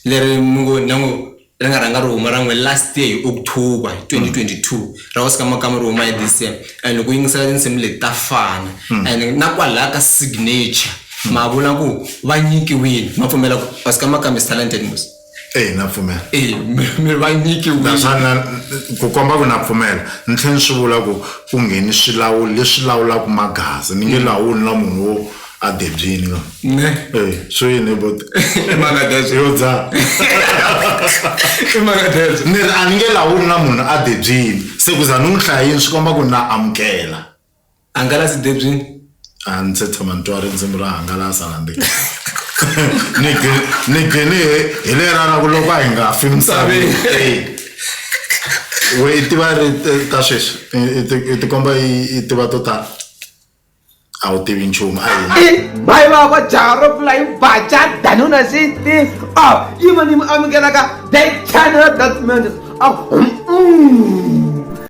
leri mungu nangu ranga roma rangwe last year October 2022 rawasika Makamu roma this year and loko yingisela tinsimu leti ta fana and na kwala ka signature mavula ku va nyikiwile mapfumela ku wasika Makamu is talented mos na pfumela mi va nyikiwile nasana ku komba ku na pfumela ntlheni swi vula ku ngheni swilawuli leswi lawulaka magaza ni nge lawuli na munhu wo a debyini ne so yini but magaza yo dza magaza ni a ni nge lawuli na munhu a debyini se ku za ni n'wi hlayini swi komba ku na amukela angalasi debyini a ni se tshama ntwari ndzimi ra hangalasa na ndzi ni gene hi lera na ku loko a hi nga fi misaveni we tiva ta sweswi ti komba i tiva to tala a wu tivi nchumu bye baba jaro flying bacha danuna city yimani amukelaka the channel that means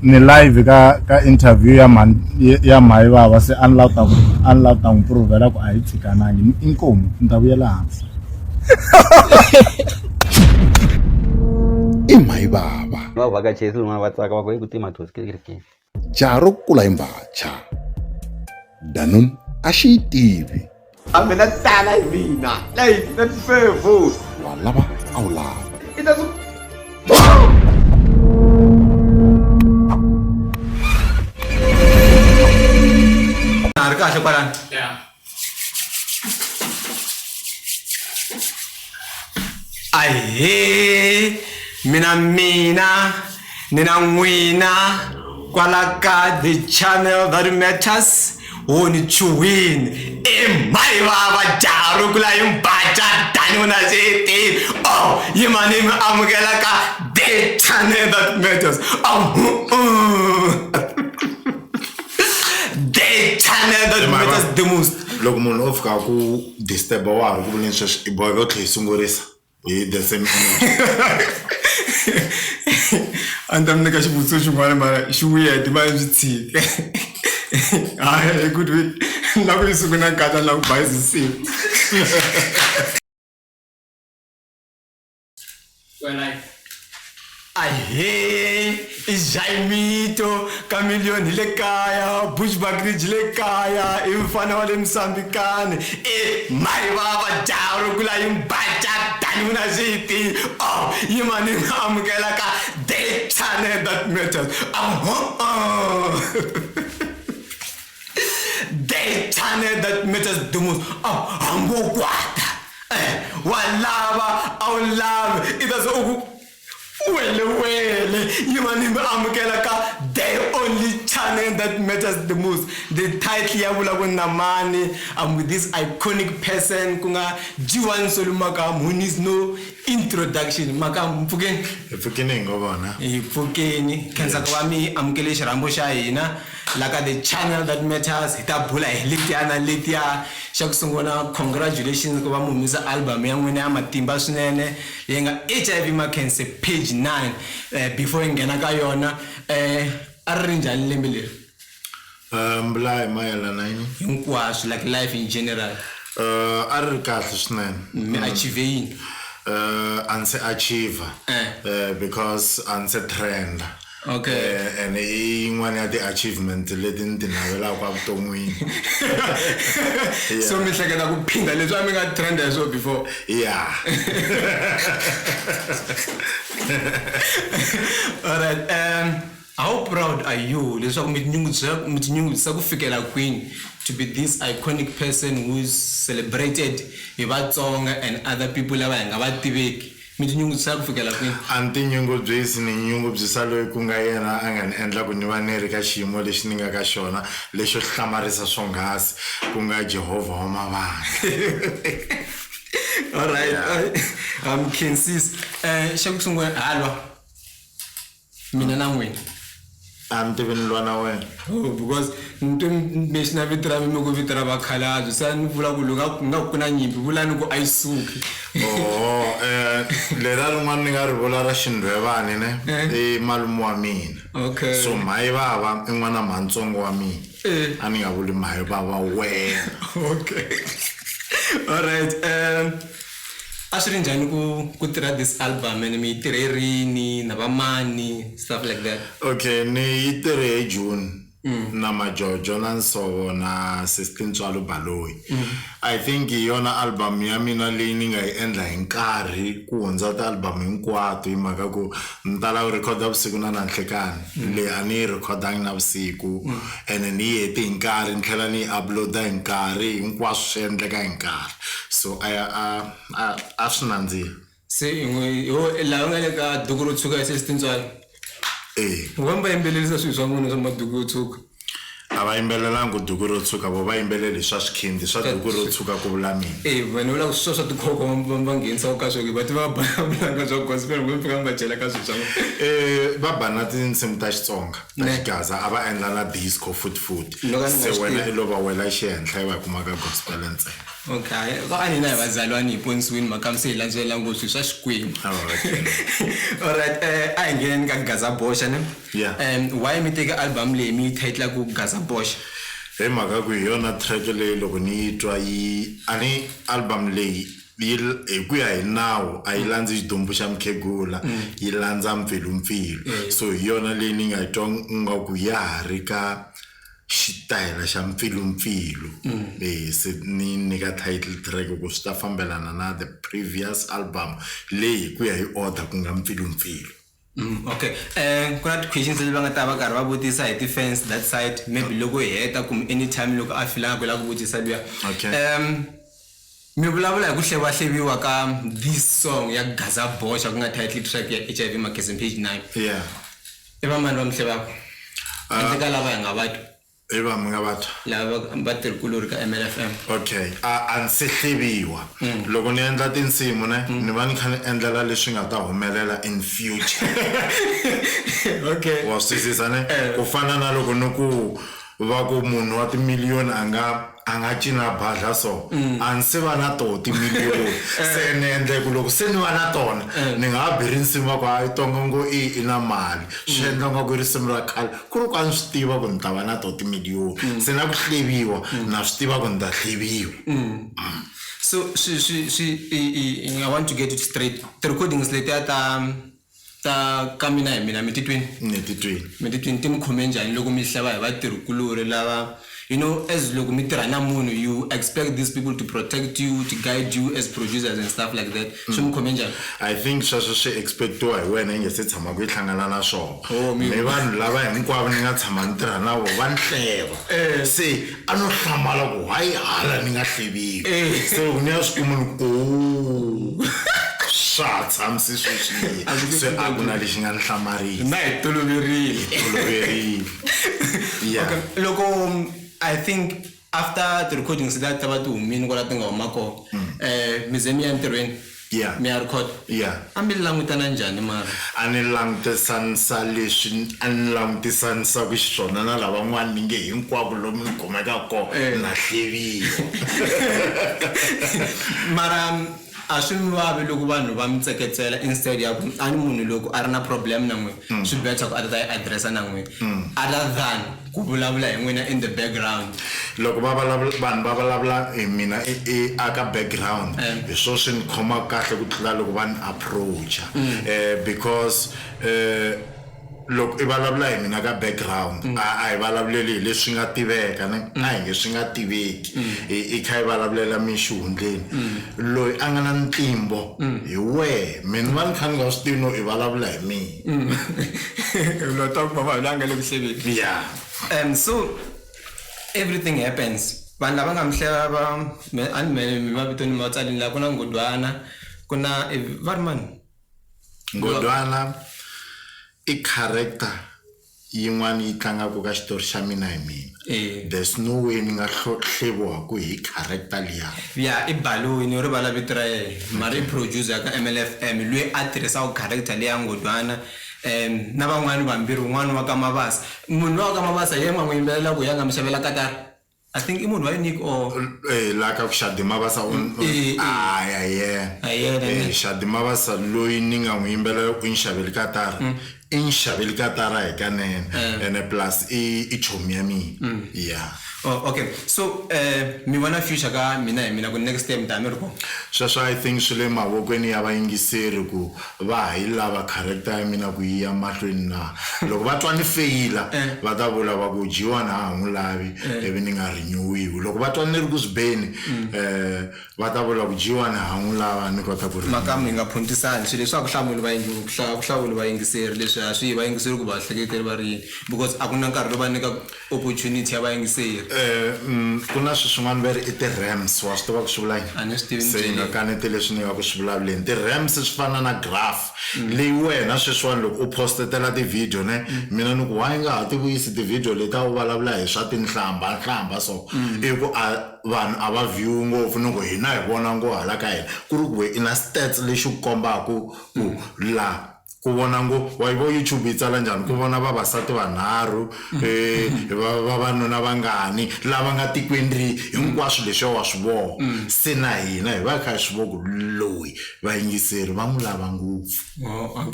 ni live ka interview ya mai baba se unlock ta improvela ku a yi tsikanangi inkomo nta vuyela hansi i mai baba va vakachesi lungana va tsaka va ku ku tima thosi kiriki jaro kula imbacha danun a xi yi tivi mina tala hi mina like that favor wa lava a wu lava it doesn't kahle kwalani ahe mina nina n'wina kwala ka the channel that matters woni chuwini mai baba jaro kula yimbacha danuna city yimani amukela ka the channel that matters the channel that matters the most loko munhu o fika ku disturb wa ku vula leswi i boy go tlhisungurisa hi the same energy andam neka xivutiso xin'wana mara xi weird ma swi tshike hayi good way na ku yisuku na nkata na ku bayizisiwa ahe ijaimito kamilioni le kaya bushbakridge le kaya imfana wale msambikane mai baba jaro kula yimbacha danuna city yimani amukela ka the channel that matters the channel that matters the most ambokwata walava awulava itazo Well, yimani amukela ka the only channel that matters the most. The title ya vula ku namani. I'm with this iconic person kunga Giyani Makamu who needs no introduction. Makamu Pfukeni ngobona. Pfukeni kanza kwa mi amukele xirambo xa hina laka the channel that matters hita bula letiana letia xa kusungula congratulations ku va mumisa album ya n'wina ya matimba swinene yi nga HIV Makhense page 9 before ngena ka yona a ri njhani lembe leri mbula mayelana yini hinkwaswo like life in general a ri kahle swinene mi achieve yini anse achiever because anse trend okay and yin'wana ya ti-achievement leti ni ti navelaka vuton'wini so mi hleketa ku phinda leswi a mi nga trend hi swona before yeah all right how proud are you leswaku mi tinyungubyisa ku fikela kwini to be this iconic person who's celebrated hi Vatsonga and other people lava hi nga va tiveki mi tinyungubyisa ku fikela kwini antinyungubyisi ni nyungubyisa loyi ku nga yena a nga ni endla ku ni va ni ri ka xiyimo lexi ni nga ka xona lexo hlamarisa swonghasi ku nga Jehovha wa mavanga all right Makhense xa ku sungula halwa mina na n'wina I'm tivi lwa na wena because nto messi na vitra mi ku vitra vakhalabyo sa ni vula ku nga ku na nyimpi vula ni ku ayisuki lera rin'wana ni nga ri vula ra xindhwevani ne i malume wa mina okay so mai bava i n'wana mantsongo wa mina a ni nga vuli mai bava wena okay all right a swi ri njhani ku tirha this album and mi tirherini na vamani stuff like that? Okay, ni yi tirhe hi June na Majojo na Nsovo na 16 Tswalo Baloyi. I think yona album ya mina leyi ni nga yi endla hi nkarhi ku hundza ti album hinkwato hi mhaka ku ni tala ku recorda vusiku na nanhlekani leyi a ni yi recordanga na vusiku and ni yi hete hi nkarhi ni tlhela ni yi uploada hi nkarhi hinkwaswo swi endleka hi nkarhi so a swi nandziha. Se laha u nga le ka duku ro tshuka hi 16 Tswalo va yimbelelisa swilo swa n'wina swa maduku yo tshuka? A va yimbelelangi duku ro tshuka vo va yimbeleli swa swikhindi swa duku ro tshuka ku vula mina. Vanhu vula ku swilo swa tikhoko va nghenisa ka swona va ti va vulanga swa gospel kumbe fika va chela ka swilo swa va ba na tinsimu ta Xitsonga ta Xigaza a va endla na disco futhi se wena i lova wela xihenhla i va kuma ka gospel ntsena. Okay, a ni na hi vazalwani hi ponisiwini Makamu se hi landzelela ngopfu swilo swa Xikwembu. Alright, a hi ngeneni ka Gaza Boxa ne? Why mi teka album leyi mi yi title ku Gaza Boxa? Hi mhaka ku hi yona track leyi loko ni yi twa ani album leyi hi ku ya hi nawu a yi landzi xidumbu xa mukhegula yi landza mpfilumpfilu so hi yona leyi ni nga yi twa ngaku ya ha ri ka xitayela xa mpfilumpfilu se ni nyika title track ku swi ta fambelana na the previous album leyi ku ya hi order ku nga mpfilumpfilu. Okay, ku na questions leti va nga ta va karhi va vutisa hi ti-fans that side maybe loko hi heta kumbe anytime loko a filanga ku lava ku vutisa luya. Mi vulavula hi ku hlevahleviwa ka this song ya Gaza Boxa ku nga title track ya HIV Makhense page 9. I va mani va mi hlevaka? Handle ka lava hi nga va twi. Eva mga batho lava va tirhikulori ka MLFM. Okay, a ni se hleviwa loko ni endla tinsimu ni va ni kha ni endlela leswi nga ta humelela in future. Okay, wa swi twisisa ne ku fana na loko ni ku va ku munhu wa timiliyoni a nga cina badla so a ni se va na to timiliyoni se ni endle ku loko se ni va na tona ni nga biri nsimu ku hayi tonga ngo i na mali swi endla nga ku risimu ra khale ku ri ku a ni swi tiva ku ni ta va na to timiliyoni se na ku hleviwa na swi tiva ku ni ta hleviwa. So I want to get it straight. The recordings letiya ta ka mina hi mina mi titweni ti mi khome njhani loko mi hleva hi vatirhikulori lava as loko mi tirha na munhu you expect these people to protect you, to guide you as producers and stuff like that. Swi mi khome njhani? I think sweswo swi expectiwa hi wena hi nge se tshama ku yi hlangana na swona ni vanhu lava hinkwavo ni nga tshama ni tirha na vo va ni hleva se a no hlamala ku hayi hala ni nga hleviwi se loko ni ya swi kuma ni swa tshamisi sweswiya se a ku na lexi nga ni hlamarisa na hi toloverile. Loko I think after the recordings that ta va ti humini kwala ti nga huma kona mi ze mi ya ntirhweni mi ya record a mi langutana njhani mara? A ni langutisanisa leswi a ni langutisanisa ku xiswona na lavan'wana ni nge hinkwavo lomu ni kumeka kona na hleviwa mara a swi mi vavi loko vanhu va mi tseketsela instead ya ku a ni munhu loko a ri na problem na n'wina swi better ku a ta yi addressa na n'wina other than ku vulavula hi n'wina in the background. Loko vanhu va vulavula hi mina aka background hi swo swi ni khoma kahle ku tlula loko va ni approacha because loko I vulavula hi mina ka background a hi vulavuleli hi leswi nga tiveka a hi nge swi nga tiveki I kha hi vulavulela mi xihundleni loyi a nga na ntimbo hi wehe mina va ni kha ni nga swi tivi no I vulavula hi mina lo ta ku va langa le ku hleveni. So everything happens vanhu lava nga mi hleva a ni mavito ni ma tsalini la ku na Ngodwana ku na varman Ngodwana I character yin'wana yi tlangaka ka xitori xa mina hi mina there's no way ni nga hleviwa ku hi character liya I Baloyi ni ri vala vito ra yena mara I producer ka MLFM loyi a tirhisaka character leya Ngodwana na van'wana vambirhi un'wana wa ka Mabasa munhu wa ka Mabasa yena n'wi yimbelela ku ya nga mi xavela katara I think I munhu wa unique or la ka ku Shadi Mabasa Shadi Mabasa loyi ni nga n'wi yimbelela ku ni xaveli katara in xaveli katara hi kanene and plus I chomi ya mina Oh, okay. So mi vona future ka mina ku next time ta mirko. Sweswo I think swi le mavokweni ya vayingiseri ku va hi lava character ya mina ku yi ya mahlweni na loko va twa ni feyila va ta vula va ku jiwa na ha n'wi lavi ivi ni nga renyiwiwi loko va twa ni ri ku swibeni va ta vula ku jiwa na ha n'wi lava ni kota ku Makamu nga phuntisani swilo leswi ku hlawula vayingiseri leswi a swi vayingiseri ku va hleketeli va ri because a ku na nkarhi va nyika opportunity ya vayingiseri ku na swin'wana va ri i ti-rams wa swi tiva ku swi vula a ni swi tivi se nga kanete leswi ni nga ku swi vulavuleni ti-rams swi fana na graph leyi wena sweswiwani loko u postetela ti-video ne mina ni ku why nga ha ti vuyisi ti-video leti a wu vulavula hi swa tinhlamba so i ku vanhu a va view ngopfu ni ku hina hi vona ngo hala ka hina ku ri ku we ina stats lexi ku kombaku ku la ku vona ngo wa vo YouTube yi tsala njhani ku vona vavasati vanharhu vavanuna vangani lava nga tikweni hinkwaswo leswi wa swi vona se na hina hi va kha swi voku loyi vayingiseri va n'wi lava ngopfu. Oh,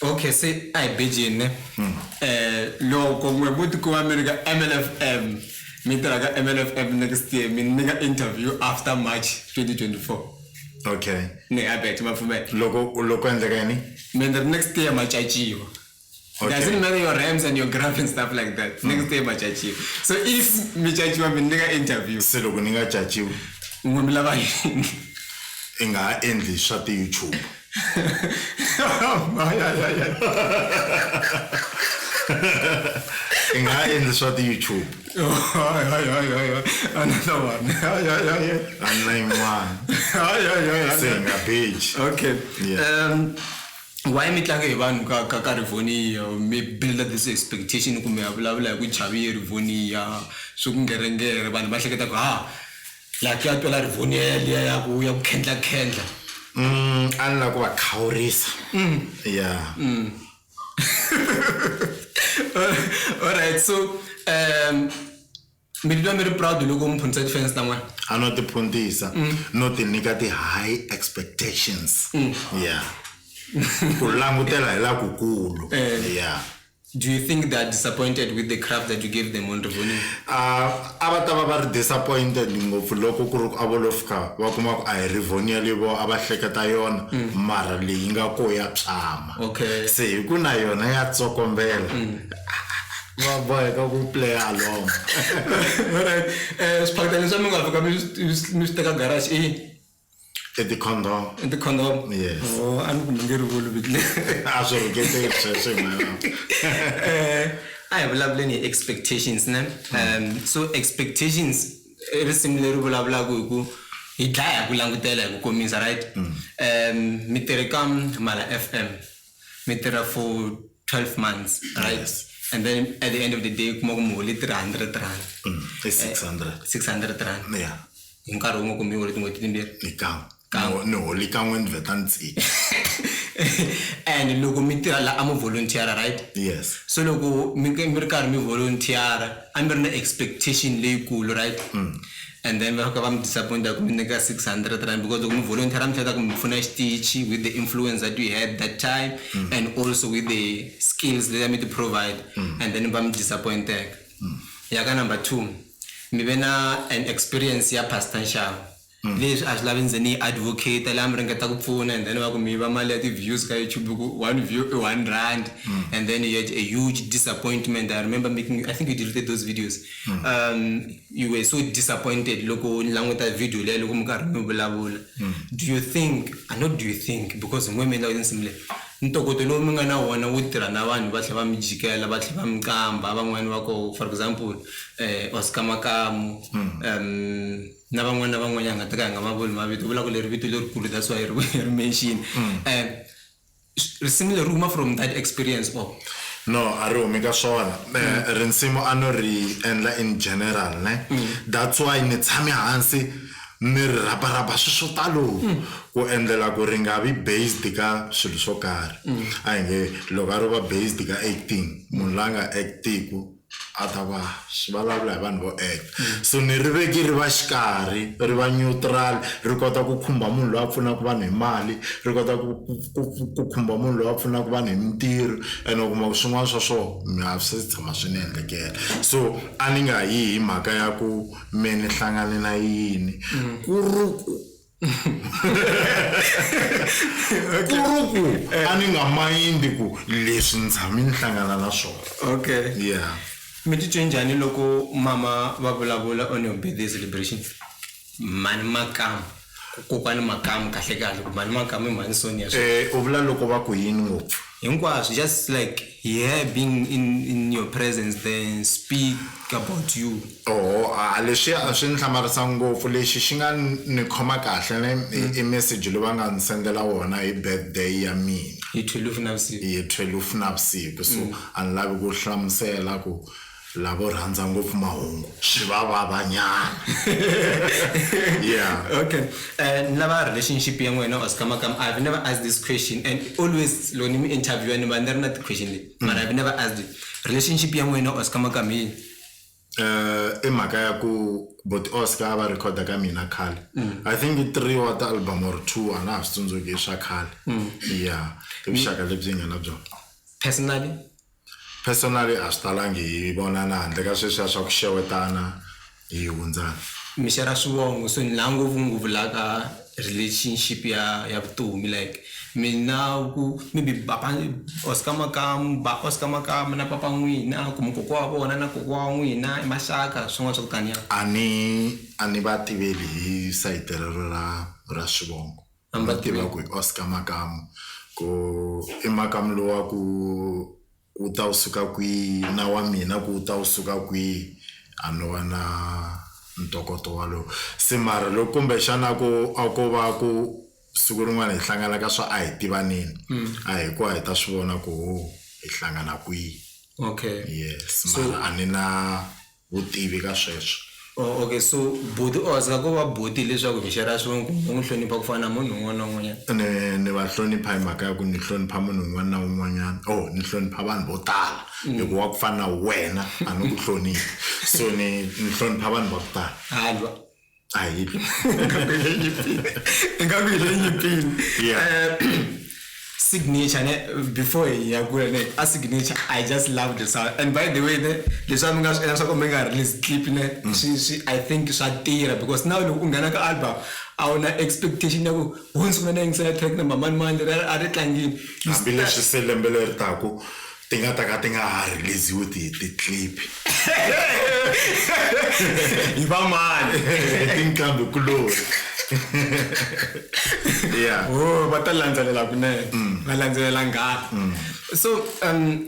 okay se ai bejene loko mwe muti ku America MLFM mi tirha ka MLFM next year mi nyika interview after March 2024. Okay ne I bet ma pfumela loko endleka yini then the next year machachiwa. Okay. Doesn't matter your rhymes and your graph and stuff like that. Next day machachiwa. So if michachiwa mi nyika interview se loko ni nga chachiwi ngwe mi lava i nga ha endli swa ti-YouTube i nga ha endli swa ti-YouTube another one a na yin'wana se hi nga page. Okay. Yeah. Why mi tlanga hi vanhu ka Rivonia mi build this expectation kumbe ya vulavula hi ku chavi Rivonia swi ku ngerengere vanhu va hleketa ku like ya twela Rivonia ya ku khendla a ni la ku va khawurisa yeah. Alright, so mi twa mi ri proud loko mi phunisa defense tan'wana a no ti phuntisa no ti nyika ti-high expectations yeah ku langutela hi lakukulu yeah. Do you think they're disappointed with the craft that you gave them on Rivonia? A va ta va va ri disappointed ngopfu loko ku ri a vo lo fika va kuma ku a hi Rivonia leyi vo a va hleketa yona mara leyi nga ko ya tshama se hi ku na yona ya tsokombela va boheka ku play along. Alright, swiphakelelo leswi mi nga fika mi swi teka garage The condom. The condom? Yes. Oh, I'm going to get a little bit. I should get it. I have lovely expectations. So expectations are similar to blah blah go. It die kulangutela ku komisa, right? Miterekam mala FM. Mitera for 12 months, right? Yes. And then at the end of the day, kumo liter 100 rand. It's 600. 600 rand. Yeah. Inkaro mo kumi wole tingo timbiri. No, likanwe ndvetanzi. And loko mi tirha la am volunteer, right? Yes. So loko mi karhi mi volunteer, I'm in the expectation leyi right? And then va ka disappointed ku mi nyika 600 rand because loko mi volunteer mi tlhela ku mi pfuna xitichi with the influence that we had that time and also with the skills that I need to provide and then va mi disappointed. Yaka number 2, mi vena an experience ya pastor Nxaba. Leswi a swi lavi ndzi ni advocate la mi ringeta ku pfuna and then va ku mi va mali ya ti-views ka YouTube ku 1 view i 1 rand and then you had a huge disappointment. I remember I think you deleted those videos. You were so disappointed loko ni languta video leyo loko mi karhi mi vulavula. Do you think, not do you think, because women are similar, ntokoto lowu mi nga na wona wo tirha na vanhu va tlhela va mi jikela va tlhela va mi kamba van'wana va ko for example Oscar Makamu na van'wanyana nga teka hi nga mavuli mavito vula ku leri vito lerikulu that's why ri mention similar rumor from that experience or no a ri humi ka swona rinsimu a no ri endla in general ne that's why ni tshame hansi ni rapa swo talo ku endlela ku ri nga vi based ka swilo swo karhi a nge loko a ri va based ka acting munhu la nga actiku atava xivulavula hi vanhu vo act so ni ri veki ri va xikarhi ri va neutral ri kota ku khumba munhu loyi a pfunaka vanhu hi mali ri kota ku khumba munhu loyi a pfunaka vanhu hi mintirho and u kuma ku swin'wana swa swo mi a swi tshama swi ni endlekela so a ni nga yi hi mhaka ya ku me ni hlangane na yini kuruku kuruku a ni nga mayindi ku leswi ni tshami ni hlangana na swona okay yeah mi titwe njhani loko mama va vulavula on your birthday celebration mani Makamu kokwani Makamu kahle kahle ku mani Makamu mani Sonia u vula loko va ku yini ngopfu hinkwaswo just like yeah being in your presence then speak about you leswi a swi ni hlamarisa ngopfu lexi xi nga ni khoma kahle i message lowu va nga ni sendela wona hi birthday ya mina hi 12 navusiku so a ni lavi ku hlamusela ku lavo rhandza ngopfu mahungu swi va vavanyana yeah okay lava relationship ya n'wina Oscar Makamu I've never asked this question and always loni mi interview ni va ni ri na the question leyi but I've never asked it relationship ya n'wina Oscar Makamu yini i mhaka ya ku but Oscar va recorda ka mina khale I think 3 wa ta album or 2 a na ha swi tsundzuki swa khale yeah i vuxaka lebyi nga na byona personally a swi talangi hi vonana handle ka sweswiya swa ku xewetana hi hundzana mi share swivongo so ni la ngopfu laka relationship ya vutomi like mina ku maybe papa Oscar Makamu na papa n'wina ku mukoko wa vona na koko wa n'wina maxaka swin'wana swa ku taniya ani va tiveli hi sayitelero ra swivongo va tiva ku Oscar Makamu ku i Makamu lowa ku u ta usuka kwi na wa mina ku u ta usuka kwi ano na ntokoto walo se mara loko kumbe xana ko va ku siku rin'wana hi hlangana ka swa a hi tivanini a hi ku a hi ta swi vona ku hi hlangana kwi okay yes mara a ni na vutivi ka sweswo okay so buti Oscar ko va buti leswaku mi share swivongo ku n'wi hlonipha ku fana na munhu un'wana na un'wanyana ni va hlonipha hi mhaka ya ku ni hlonipha munhu un'wana na un'wanyana ni hlonipha vanhu vo tala hikuva ku fana na wena a ni ku hloniphi so ni hlonipha vanhu va ku tala halwa hayi ingaku hi lenyipini signature before ya ku a signature I just love the sound and by the way leswi mi nga swi endla swa ku mi nga release clip swi I think swa tirha because now loko u nghena ka album a wu na expectation ya ku once ku na yingisela track number mani a ri tlangini hambileswi se lembe leri taku ti nga ta ka ti nga ha release-iwi ti-clip hi va mani tinqambi kulori yeah va ta landzelela kunene va landzelela ngati so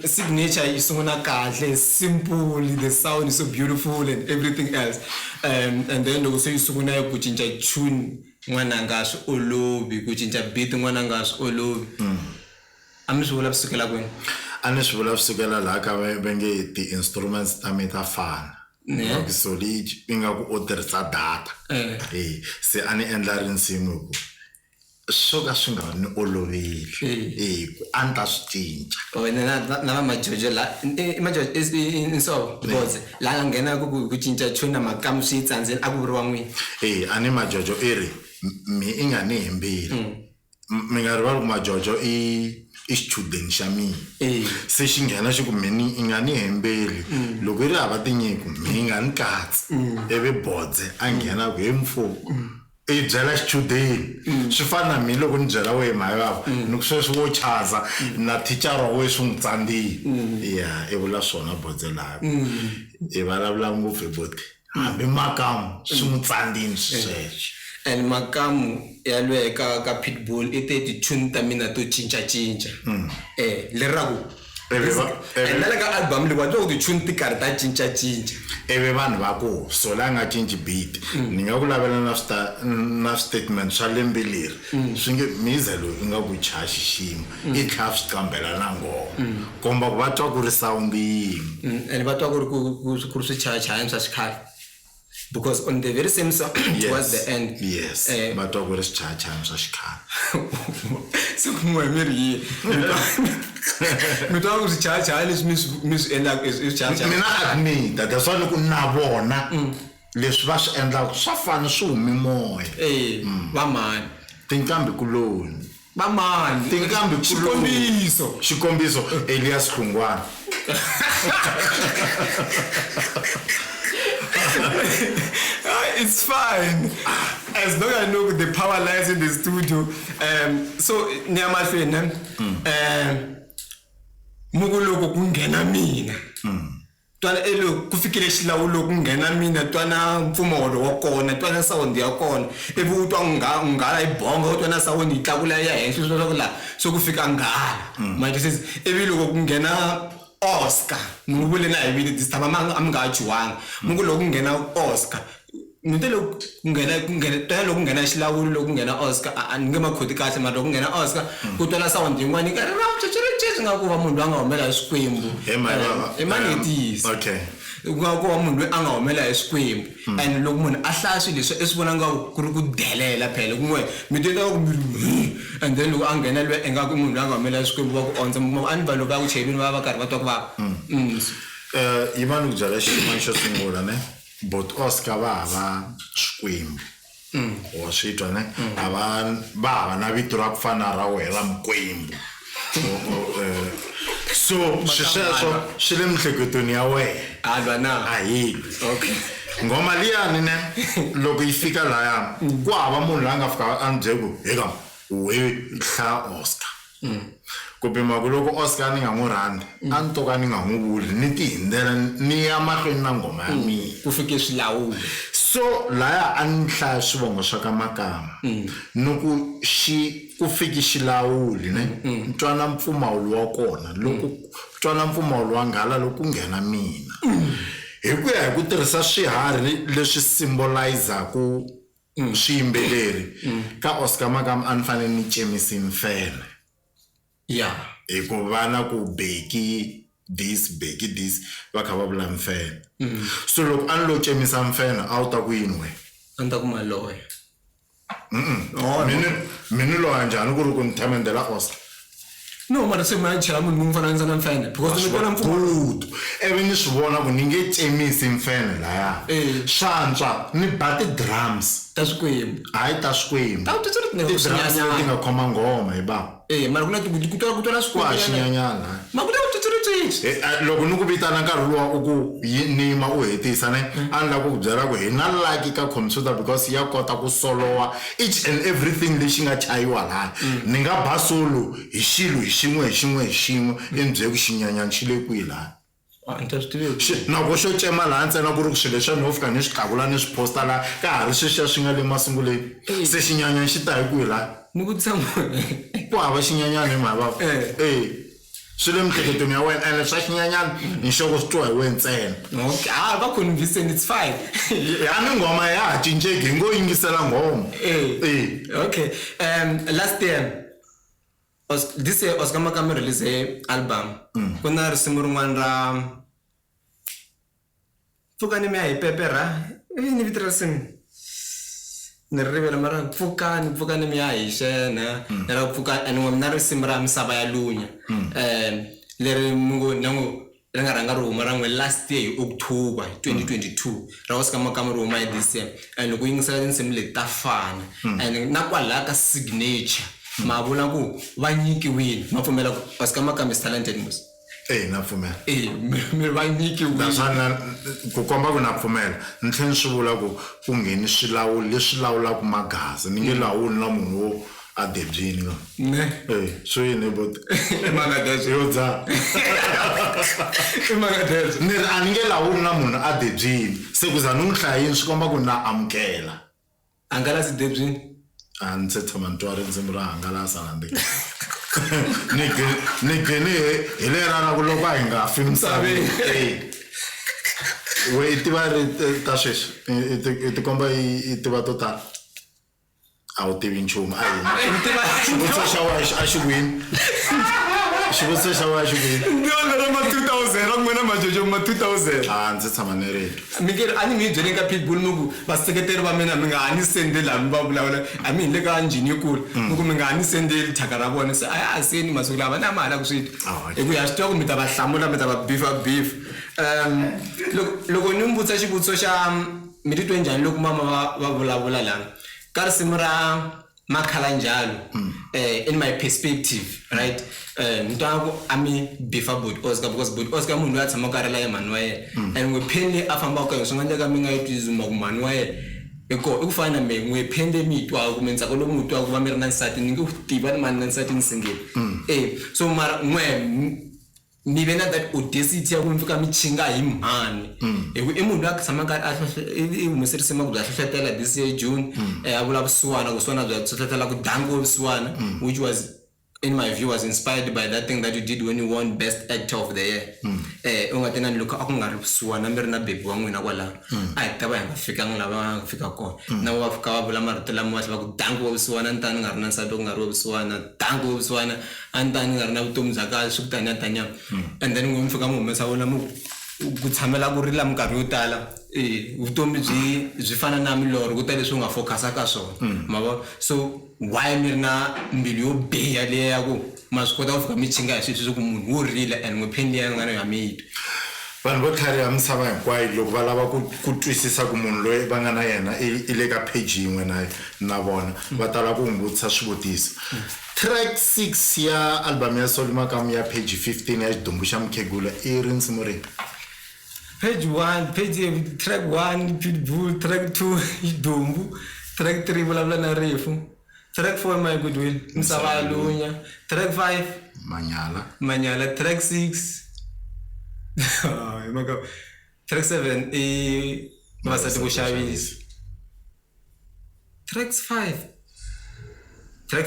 signature yi sungula kahle simple the sound is so beautiful and everything else and then loko se yi sungula ku cinca tune n'wana nga swi olovi ku cinca beat n'wana nga swi olovi a mi swi vula kusukela kwini a ni swi vula kusukela laha ka va nge ti-instruments ta mi ta fana so leyi i nga ku u tirhisa data se a ni endla rinsimu hi ku swo ka swi nga ni oloveli ku a ni ta swi cinca na va majojo la majojo so because la nga nghena ku cinca tune na Makamu swi tsandzeni a ku vuriwa n'wini a ni majojo i ri mi i nga ni hembeli mi nga rivali ku majojo i student xa mina se xi nghena xi ku mini i nga ni hembeli loko i ri hava tinyiko mi nga ni katsi ivi bodze a nghena ku he mfuko i byela xichudeni swi fana na mina loko ni byela wehe mhayo vava ni ku sweswi wo chaza na thicara wa wehe swi n'wi tsandzile ya i vula swona bodze laha i vulavula ngopfu hi boti hambi Makamu swi n'wi tsandzile sweswo and Makamu ya lwe ka Pitbull i te ti tune ta mina to cinca leraku and la ka album le wa ti tune ti karhi ta cinca eve vanhu va ku so la nga cinci beat ni nga ku lavela na statement swa lembe leri swi nge miza loyi i nga ku chaxi ximo i tlhela swi kambela na ngoma komba ku va twa ku ri sound yin'we and va twa ku ri swichayachayani swa xikhale because on the very same song towards the end yes but talk with church I'm such car so come on mi twa ku swichayachaya leswi mi swi endlaka i swichayachaya mina admit that's why ku na vona leswi va swi endlaka swa fana swi humi moya va mani tinkambi kuloni va mani tinkambi kuloni xikombiso Elias Khungwana it's fine as long as I know the power lies in the studio. So niyamahlweni mukuloko kungena mina twana elo kufikile xilawulo kungena mina twana mpfumolo wa kona twana sound ya kona ivi utwa ngala ibonga twana sound itlakula ya henhla swo la so kufika ngala manje says ivi loko kungena Oscar ngubule na yivile this time amngajuwanga mukuloko kungena Oscar nitelo kungena twana lo kungena xilawulo lo kungena Oscar ngemakhoti kahle mara lo kungena Oscar kutwala sound yin'wana ka ngakuva munhu anga humela hi swikwembu emanetisi okay kuva munhu anga humela hi swikwembu and loko munhu a hlaya swilo leswi eswivona nga ku ri ku delela phela kun'we mi tenda ku and then loko a nghena lwe engaku munhu anga humela hi swikwembu va ku ondza ani vanhu va ku chayeleni va karhi va twa ku vava yimani ku byala xin'wana xo sungula ne but Oscar va hava swikwembu wa swi twa ne va hava na vito ra ku fana ra wena Mukwembu so xisweswo xi le miehleketweni ya wena alwa na ayi okay ngoma liyani ne loko yi fika laya ku hava munhu la nga fika a ndze ku eka we hla Oscar ku pima ku loko Oscar ni nga n'wi rhandzi a ni to ka ni nga n'wi vuli ni ti hindzela ni ya mahlweni na ngoma ya mina ku fike swilawulo so laya a ni hlaya swivongo swa ka Makamu no ku ku fiki xilawuli ne twana mpfumawulo wa kona loko twana mpfumawulo wa nghala loko nghena mina hi ku ya hi ku tirhisa swiharhi leswi symbolizer ku swiyimbeleri ka Oscar Makamu a ni fanele ni cemisi mfene hikuva na ku beki this va kha va vula mfene so loko a ni lo cemisa mfene a wu ta ku yini we a ni ta ku maloya mini loya njhani ku ri ku ni themendela Oscar no mara se ma chela munhu munhu fananisa na mfene because ni kona mfumo even ni swi vona ku ni nge cemisi mfene laya swantswa ni ba ti-drums ta swikwembu hayi ta swikwembu ta ti-drums leti nga khoma ngoma hi bava mara ku na kutwala kwa xinyanyana ma ku na loko ni ku vitana nkarhi luwa u ku nima u hetisa ne a ni la ku byela ku hi na laki ka computer because ya kota ku solowa each and everything lexi nga chayiwa laha ni nga ba solo hi xilo hi xin'we endzheku xinyanyani xi le kwihi laha nako xo cema laha ntsena ku ri ku swilo leswi ni ho fika ni swi tlakula ni swi posta laha ka ha ri sweswiya swi nga le masunguleni se xinyanyani xi ta hi kwihi laha ni ku tshama ku hava xinyanyani hi mavava swi le miehleketweni ya wena ene swa xinyanyana nxoko swi twa hi wena ntsena okay va convincing it's fine a ni ngoma ya ha cinceki hi ngo yingisela ngoma okay last year this year Oscar Makamu release album ku na risimu rin'wana ra pfukani mi ya hi pepera ni vito ra risimu ni rivele mara pfukani mi ya hi xena ra pfukani and na risimu ra misava ya lunya leri ri nga rhanga ri huma ra n'we last year hi October 2022 ra Oscar Makamu ri huma hi this year and loko yingisela tinsimu leti ta fana and na kwalaha ka signature ma vula ku va nyikiwile ma pfumela ku Oscar Makamu is talented mos na pfumela mi va nyikiwile naswona ku komba ku na pfumela ni tlhela ni swi vula ku ngheni swilawuli leswi lawulaka magaza ni nge lawuli na munhu wo a debyini ne swo yini but magaza yo dza magaza ni ri a ni nge lawuli na munhu a debyini se ku za ni n'wi hlayini swi komba ku na amukela a nga la si debyini a ni se tshama ni twa rindzimi ra hangalasa na ndi ni ngheni hi lera ra ku loko a hi nga fi misaveni we i tiva ta sweswi i ti komba i tiva to tala a wu tivi nchumu a yini xivutiso xa wena a xi wini xivutiso xa wena xivuyile ndzi ma 2000 ra n'wina majojo ma 2000 ndzi tshama ni ri mikeri a ni mi byele ka pitbull miku vaseketeri va mina mi nga ha ni sendeli hambi va vulavula a mi hi le ka njhini yikulu miku mi nga ha ni sendeli thyaka ra vona se a ya ha seni masiku lava na ma ha laku swita hi ku ya swi tiva ku mi ta va hlamula mi ta va bifa loko ni mi vutisa xivutiso xa mi titwe njhani loko mama va vulavula lana ka risimu ra Makhalanjalo, in my perspective, right? Ntango ami bifa but Oscar because but Oscar munhu ya tshama ka rela mani wa yena and we phende a famba ka swi nga ndeka mi nga yitwizuma ku mani wa yena eko I ku fana me ngwe phende mi twa ku menza ko lo mu twa ku va mi ri na nsati ni nge tiva ni mani na nsati ni singeli so mara ngwe ni vena that audacity ya ku mfika mi chinga hi mhani I munhu ya tshama ka I humesirisema ku bya hlohlotela this year June a vula vusiwana ku swona bya hlohlotela ku dango vusiwana which was in my view was inspired by that thing that you did when you won best actor of the year ungatena loko a ku nga ri vusiwana mi ri na baby wa n'wina kwala a hi ta va hi nga fikanga lava nga fika kona na va fika va vula marito lama va tlhela ku dango wa vusiwana ni ta ni nga ri na nsati ku nga ri wa vusiwana dango wa vusiwana a ni ta ni nga ri na vutomi bya kahle swi ku tanya tanya and then n'we mi fika mi humesa vona ku tshamela ku rila minkarhi yo tala vutomi byi fana na milorho ku ta leswi u nga focus ka swona mavo so why mi ri na mbilu yo biha leya ku ma swi kota ku fika mi chinga hi swilo ku munhu wo rila and n'wepheni leya nga na ya mito vanhu vo tlhariha misava hinkwayo loko va lava ku twisisa ku munhu loyi va nga na yena I le ka page yin'we na vona va tala ku hungutisa swivutiso track 6 ya album ya Soul Makamu ya page 15 ya xidumbu xa mukhegula I ri nsimu ri page 1 track 1 Pitbull track 2 xidumbu track 3 vulavula na rifu track 4 my goodwill misava lunya track 5 manyala track 6 track 7 I vasati vo xavisa track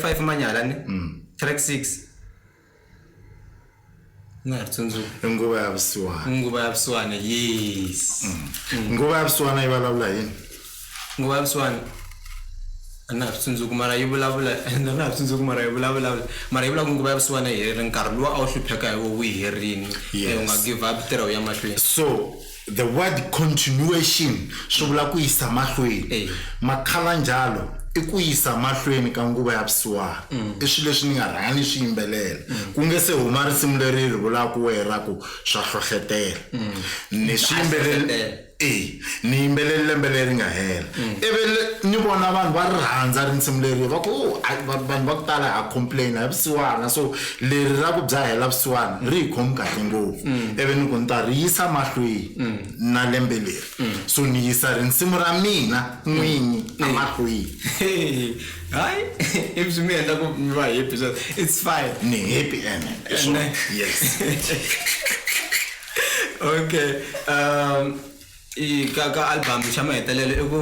5 manyala ni track 6 nga tsundzuka nguva ya vusiwana yes nguva ya vusiwana I vulavula yini nguva ya vusiwana ana tsundzuka mara yi vulavula na tsundzuka mara yi vulavula mara yi vulavula nguva ya vusiwana hi ri nkarhi lowu a wu hlupheka hi wo herini u nga give up tirho ya mahlweni so the word continuation swi vula ku yisa mahlweni Makhalanjalo I ku yisa mahlweni ka nguva ya vusiwana I swilo leswi ni nga rhanga ni swi yimbelela ku nge se huma risimu leri ri vula ku wera ku swa hlohletela ni swi yimbelela ni yimbelele lembe leri nga hela ivi ni vona vanhu va rhandza risimu leri va ku vanhu va ku tala ha complain ha vusiwana so leri ra ku bya hela vusiwana ri hi khomi kahle ngopfu ivi ni ku ni ta ri yisa mahlweni na lembe leri so ni yisa risimu ra mina n'winyi mahlweni hayi if swi mi endla ku mi va happy so it's fine ni happy yes okay ka album xa mahetelelo I ku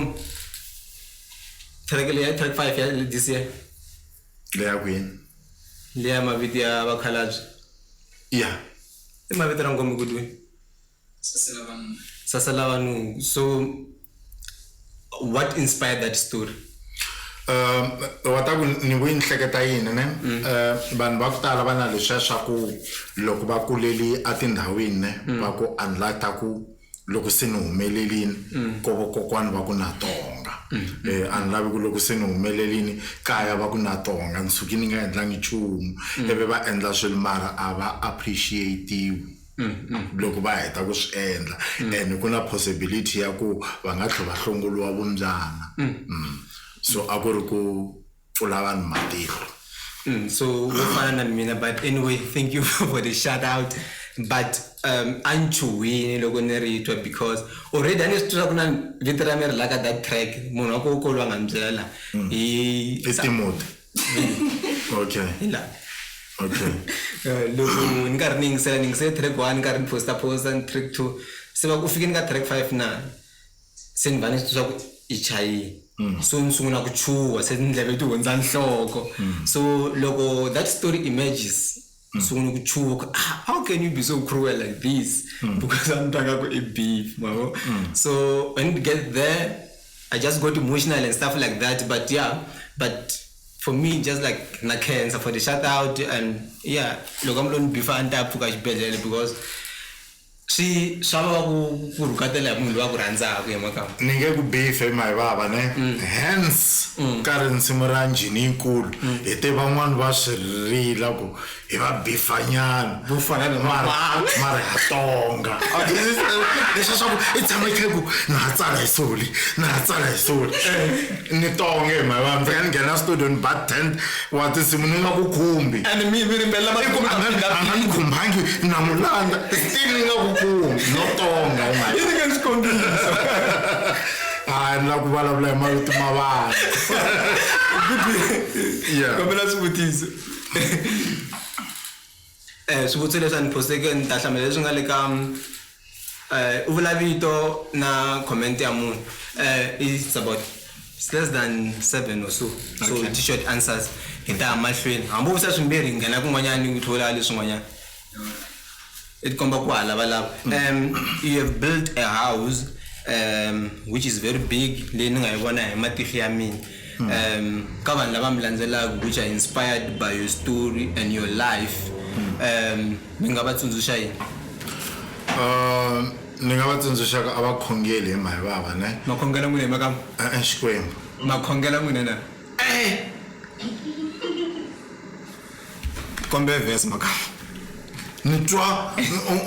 track 5 ya this year leya kwini leya maviti ya vakhalabye I maviti ra ngoma kudwe sasela vanhu so what inspired that story wata ku ni vuyi ni hleketa yini ne vanhu va ku tala va na leswiya swa ku loko va kuleli a tindhawini ne va ku unlike ku loko se ni humelelini ko kokwani va ku na tonga ani lavi ku loko se ni humelelini kaya va ku na tonga ni suki ni nga endlangi nchumu ivi va endla swilo mara a va appreciate loko va heta ku swi endla and ku na possibility ya ku va nga tlhela va hlongoliwa vumbyana so a ku ri ku pfula vanhu matihlo so we fana na mina but anyway thank you for the shout out but anchuwini loko ni ri twa because already ani swi ku na vito ra miri laka that track munhu wa ku kolwa nga mbyela hi timoti okay loko ni karhi ni yingisela track 1 ni karhi ni posta ni track 2 se va ku fikeni ka track 5 na se ni va ni swi ku I chayini so ni sungula ku chuwa se ndleve ti hundza nhloko so loko that story emerges sungula ku chuwa how can you be so cruel like this because I'm talking about a beef so when we get there I just got emotional and stuff like that but for me, just like Makhense for the shout out, and yeah, look, I'm going to be fan tap because she shaba ku rukatela munhu wa ku rhandza ku Makamu. Ni nge ku beef my baba ne. Hence currency moranjini inkulu. Ete van'wana va swirila ku hi va beefanyana. Bufana na mara hatonga. Leswi swa ku i tshama ku na tsala hi soli. Ni tonge my baba ndzi nghena studio ni bartend wa tinsimu ni nga ku khumbi. And me rimbela Angani khumbangi na mulanda. Still nga ku no tonga my. You think it's convincing? I'm not going to blame my mama. Yeah. Come on, sibutise. Sibutise leswi posteke ntahlame leswi nga le ka uvulavito na comment ya munhu. It's about less than 7 or so. So t-shirt answers hinta mahlweni. Hambo usa swimbirhi nghena kun'wanyani u thola leswin'wanyana. It komba ku lava. You have built a house which is very big leni nga yivona hi matihlo ya mina. Ka vanhu lava mi landzelaka which are inspired by your story and your life. Mi nga va tsundzuxa yini? Ni nga va tsundzuxa ka avakhongeli hi my baba ne. Makhongela n'wina hi Makamu? Xikwembu. Makhongela n'wina na? Kombe verse Makamu. Ni twa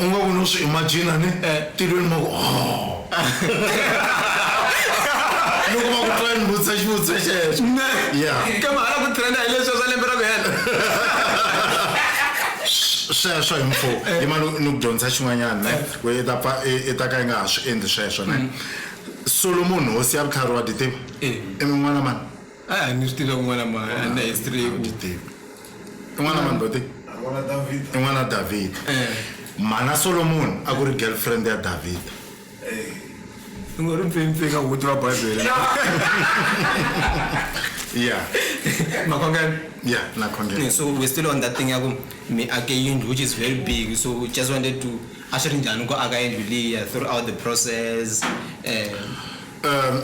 u nga vona swi imagine ne tilweni ma ku loko ma ku twa ni vutisa xivutiso xexo. Yeah. Kama hala ku trenda hi leswi swa lembe ra ku hela. Sweswo hi mfo i ma ni ku dyondza xin'wanyana ne ku i ta ka yi nga ha swi endli sweswo ne. Solomon hosi ya vutlhari wa ditivi i min'wana mani. Ni swi tiva kun'wana na history ku in'wana mani bote in'wana David. Mana Solomon a ku ri girlfriend ya David. ngori mpimpi ka wuti wa Bible. Yeah. Makhongela. Yeah, na khongela. So we're still on that thing yaku mi ake yindlu which is very big, so we just wanted to ashiri njani ko aka yindlu liya throughout the process.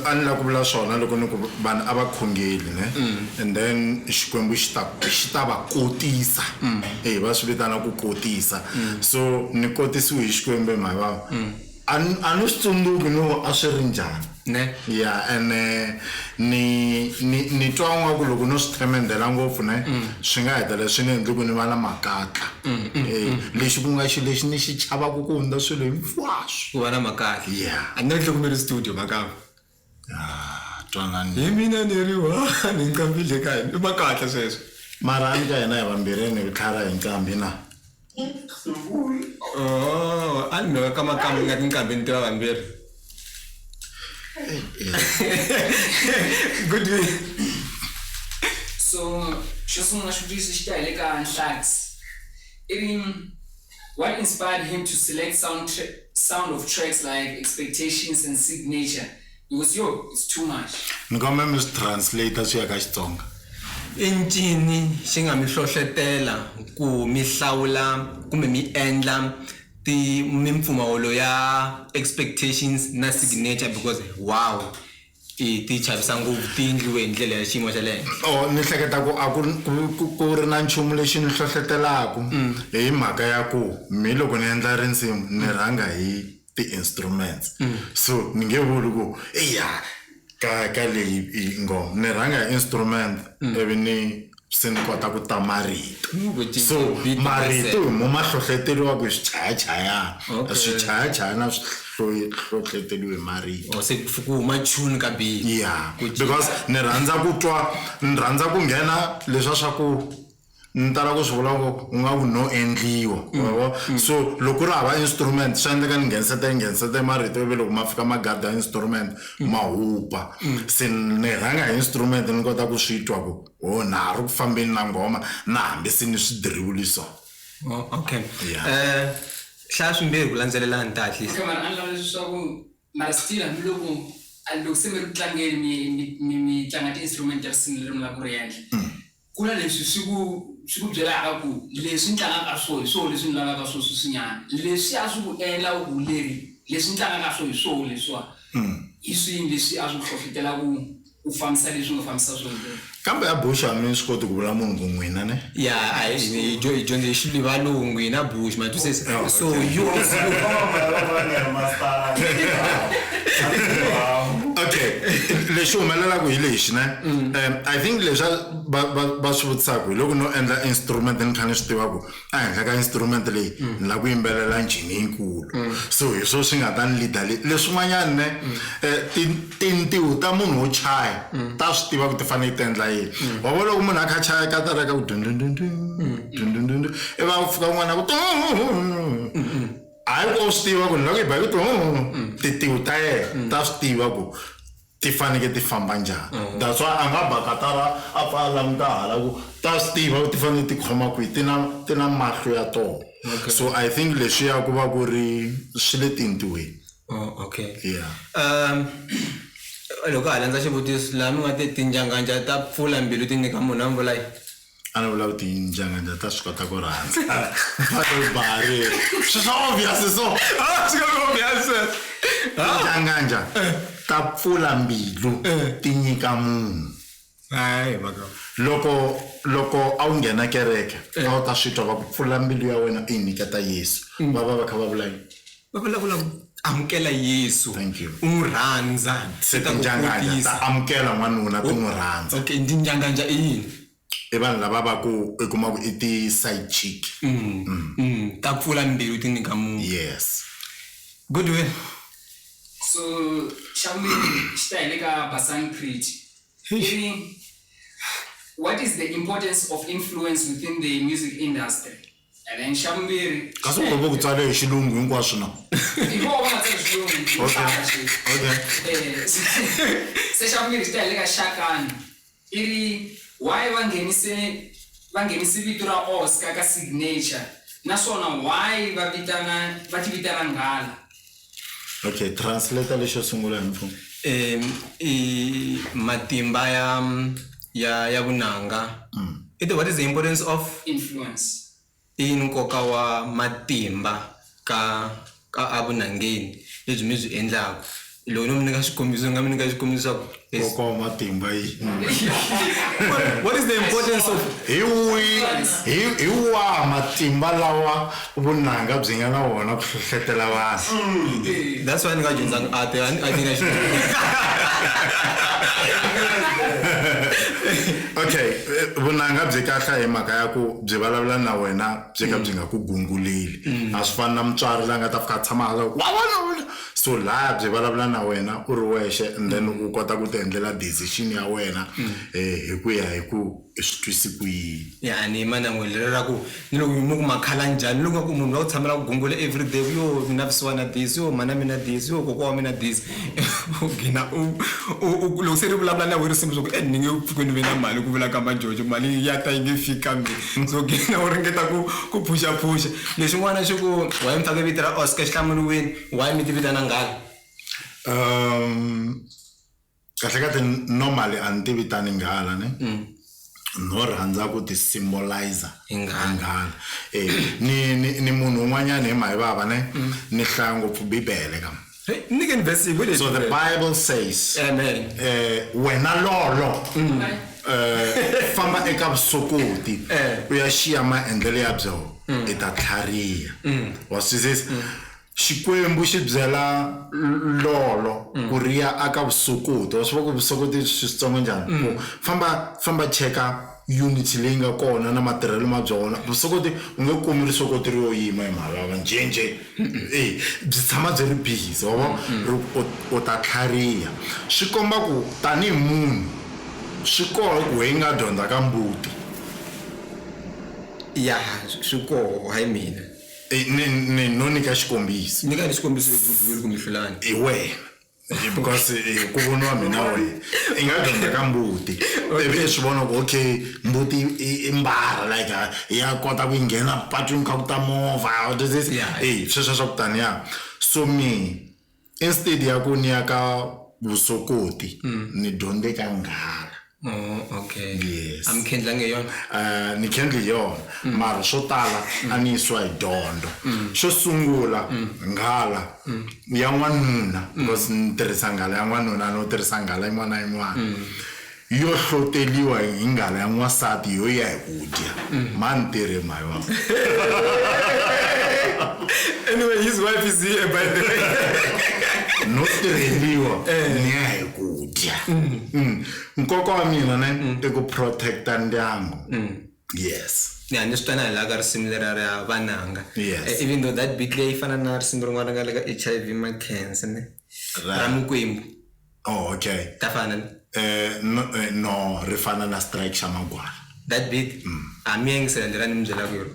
Ani la ku vula swona loko ni ku vanhu a va khongeli ne, and then xikwembu xi ta va kotisa. Va swi vitana ku kotisa. So ni kotisiwe hi xikwembu my baba. A ni swi tsundzuki no a swi ri njhani ne. Yeah, and ni twa nga ku loko no swi tremendela ngopfu ne swi nga hetelela swi ni endli ku ni va na makatla. Lexi ku nga xi lexi ni xi chavaku ku hundza swilo hinkwaswo. Ku va na makatla. Yeah. A ni ri tlhogomeri studio Makamu. Twanani. Hi mina ni ri wa ni nkambile ka yini i makatla sweswo. Mara ani ka hina hi vambirhi ni vutlhara hi nkambi na. A ni ka Makamu nga tinkambini ti va vambirhi. Good way. So, just want to introduce Shax. Even what inspired him to select sound of tracks like Expectations and Signature? Because it's too much. Ni kombela mi swi translate swi ya ka Xitsonga. I ncini xi nga mi hlohlotela ku mi hlawula kumbe mi endla mimpfumawulo ya Expectations na Signature because wow ti chavisa ngopfu ti endliwe hi ndlela ya xiyimo xa le henhla. Ni hleketa ku a ku ri na nchumu lexi ni hlohlotelaku hi mhaka ya ku mi loko ni endla risimu ni rhanga hi ti-instruments. So ni nge vuli ku ka leyi ngoma ni rhanga hi instrument ivi ni se ni kota ku ta marito. So marito mo ma hlohloteriwa ku swichayachayana swichayachayana swi hlohloteriwe marito. O se ku ma tune ka beat. Yeah, because ni rhandza ku nghena leswa swa ku ni tala ku swi vula ku nga ku no endliwa. So loko ri hava instrument swi endleka ni nghenisete marito ivi loko ma fika magada instrument ma hupa. Se ni rhanga hi instrument ni kota ku swi twa ku na ha ri ku fambeni na ngoma na hambi se ni swi diriwile so. Okay. Hlaya swimbirhi ku landzelelana tahle. Kamara an lava leswaku mara still loko se mi ri tlangeni mi tlanga ti-instrument ya risimu leri mi la ku ri endla. Ku na leswi swi ku byelaka ku leswi ni tlangaka swona hi swona leswi ni lavaka swona sweswinyana. Leswi a swi ku endla leswi ni tlangaka swona hi swona leswiwa. Hi swini leswi a swi ku hlohlotela ku ufambisa leswi nga fambisa swona kambe ya bush a mi swi koti ku vula munhu ku n'wina ne Yeah, I dyondze hi xilo valungu hina bush ma twisisa. So you okay leswi humelelaku hi lexi ne I think leswi va swi vutisaka hi loko no endla instrument ni kha ni swi tivaku a henhla ka instrument leyi ni la ku yimbelela njhini yinkulu so hi swo swi nga ta ni leader leswin'wanyani ne tintiho ta munhu wo chaya ta swi tiva ku ti fanele ti endla yini wa vona loko munhu a kha chaya ka tareka ku dundundundundundundundu iva ku fika un'wana ku hayi ko swi tiva ku ni loko hi ba ku tintiho ta yena ta swi tiva ku ti faneke ti famba njhani that's why a nga ba katara a pfa a languta hala ku ta swi tiva ku ti fanele ti khoma kwihi ti na mahlo ya tona so I think leswiya ku va ku ri swi le tintiweni okay. yeah Loko hala ndza xivutiso laha mi nga tinjanganja ta pfula mbilu ti nyika munhu a mvula yi a ni vula ku tinjanganja ta swi kota ku rhandza bari swi swa obvious so tinjanganja ta pfula mbilu ti nyika munhu hayi maka loko a wu nghena kereke a wu ta swi twa va ku pfula mbilu ya wena i nyiketa Yesu va kha va vula yini va vulavula amukela Yesu Thank you. u n'wi rhandza se tinjanganja ta amukela n'wanuna ti n'wi rhandza okay tinjanganja i yini i vanhu lava va ku i kuma ku i ti side chick ta pfula mbilu ti nyika munhu yes good way. so xambiri xi ta hi le ka Basanskrit what is the importance of influence within the music industry and then xambiri kasi u ku tsale hi xilungu hinkwaswo na okay se xambiri xi ta hi le ka Shakani why va nghenise vito ra Oscar ka signature naswona why va ti vitana nghala okay translate leswo sungula hi mfumo i matimba ya vunanga what is the importance of influence in nkoka wa matimba ka avunangeni lebyi mi byi endlaku loko no mi nyika xikombiso nga mi nyika xikombiso nkoka wa matimba yi what is the importance of hi wa matimba lawa vunanga byi nga na wona ku hlohlotela vanhu that's why ni nga dyondzanga ate I think I should okay vunanga byi kahle hi mhaka ya ku byi vulavula na wena byi ka byi nga ku gunguleli a swi fani na mutswari la nga ta fika tshama hala so laha byi vulavula na wena u ri wexe and then u kota ku ti endlela decision ya wena hi ku ya hi ku swi twisi ku yini yani mana n'welero ra ku ni loko mi ku makhala njhani loko ku munhu va ku tshamela ku gungula everyday yo mina visiwana this yo mana mina this yo kokwa wa mina this gina loko se ri vulavula na wena simple ku ni nge pfuki ni ve na mali ku vula ka majojo mali ya ta yi nge fika mbe so gina u ringeta ku phusha leswin'wana xi ku why mi tsake vito ra Oscar xihlamuliweni why mi ti vitana nghala kahle normally a ni ti vitani nghala ne no rhandza ku ti symbolizer nghala ni munhu un'wanyana hi mahivava ne ni hlaya ngopfu bibele kam so the Bible says wena lolo famba eka vusokoti u ya xiya maendlelo ya byo i ta tlhariha wa swisisa xikwembu xi byela lolo ku riya aka vusokoti wa swi va ku vusokoti switsongo njhani famba cheka unity leyi nga kona na matirhelo ma byona vusokoti u nge kumi risokoti ro yima hi mhavava njenje byi tshama byi ri busy wa u ta tlhariha swi komba ku tanihi munhu swi koho ku hi nga dyondza ka mbuti ya swi koho hayi mina ni no nyika xikombiso nyika ni xikombiso ku mi hlulani i wena because ku voniwa mina wena i nga dyondza ka mbuti ivi swi vona ku okay mbuti i mbara like ya kota ku nghena patwini ka ku ta movha sweswo swa ku taniya so me instead ya ku ni ya ka vusokoti ni dyondze ka nghala Oh, okay. Yes. Amkhendla ngeyona. Ni kendli yona mara swo tala a ni yisiwa hi dyondzo xo sungula nghala ya n'wanuna because ni tirhisa nghala ya n'wanuna no tirhisa nghala yin'wana na yin'wana yo hloteliwa hi nghala ya n'wansati yo ya hi ku dya mani tirhe mayo Anyway, his wife is here by the way. no tirheliwa ni ya hi ku dya nkoka wa mina ne i ku protecta ndyangu. Yes. Yeah, ni swi la ka risimu leri ra vananga. Yes. Even though that bit leyi fana na risimu rin'wana nga le ka HIV Makhense ne ra Mukwembu. Oh, okay. Ta fana No rifana na strike xa magwala. that bit a mi yingisela ndzi ra ni mi byela ku yona.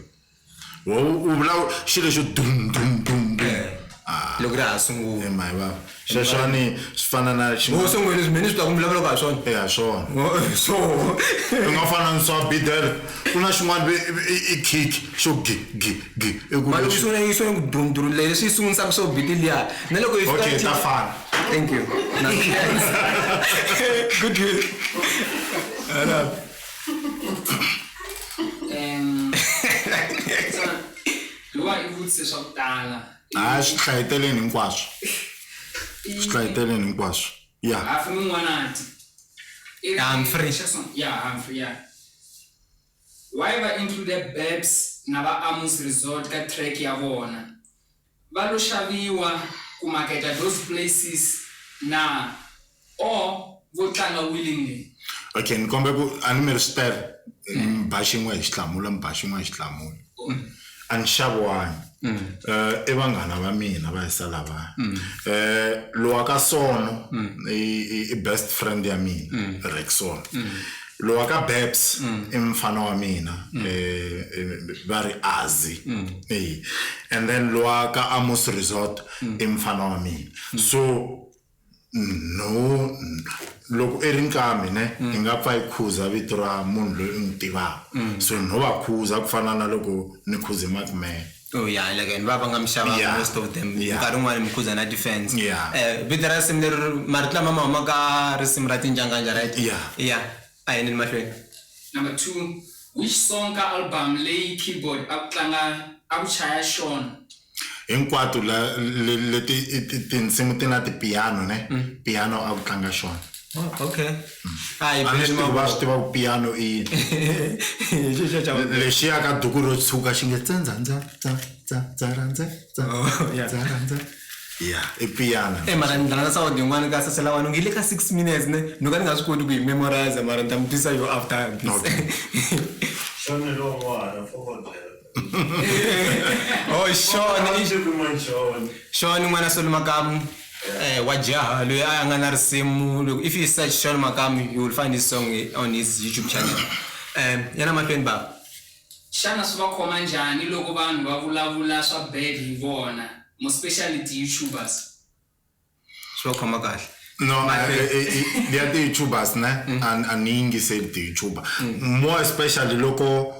U vula xilo xo dum dum dum dum. Loko ra ha sungula. My baba. Xexani swi fana na Wo sungula leswi mina swi ta ku vulavula ka swona. Yeah, swona. So U nga fana na swa bidel ku na xin'wana i kick xo gi eku mali swi sungula ku dum dum leswi sungulisa so bit liya na loko yi okay ta fana. Thank you. Good. Lwa ikutse swa kutala. Swi hlayiteleni hinkwaswo. Swi hlayiteleni hinkwaswo. Yeah. Hafu n'wanati. I'm free. Yeah, I'm free. Yeah. Why va include Babs na va Amus Resort ka track ya vona? Va lo xaviwa ku marketa those places na or vo tlanga willingly. Okay, ni kombe ku ani mi respect mbashingwe hi xihlamula. Anxavo wani I vanghana va mina va hisa lava lowa ka Sono I best friend ya mina Rexon lowa ka Babs I mfana wa mina va ri Azi and then lowa ka Amos Resort I mfana wa mina so no loko ri nkami ne I nga pfa ikhuza vito ra munhu loyi n'wi tivaka so no va khuza ku fana na loko ni khuze Makhense. Oh yeah, like baba nga mshava most of them. Nkarhi wun'wana mkhuza na defense. Vito ra risimu leri maritla mama huma ka risimu ra tinjanganja right? Yeah. A yini mahlweni. Number 2, which song ka album leyi keyboard a tlanga a ku chaya Sean? Hinkwato leti tinsimu ti na ti piano ne piano a ku tlanga Sean. Oh, okay. Va swi tiva ku piano I lexi ya ka duku ro tshuka xi nge yeah I piano. Mara ni rhandza sound yin'wana ka sasela wani ngile ka 6 minutes ne no ka ni nga swi koti ku yi memorize mara ni ta mi twisa yo after this. Oh Sean n'wana solo Makamu wa jaha loyi a nga na risimu if you search Sean Makamu you will find his song on his YouTube channel. Yana mahlweni baba. Xana swi va khoma njhani loko vanhu va vulavula swa bad hi vona mo especially the YouTubers? Swi va khoma kahle. No, they are the YouTubers ne and yingiseli the YouTuber more especially loko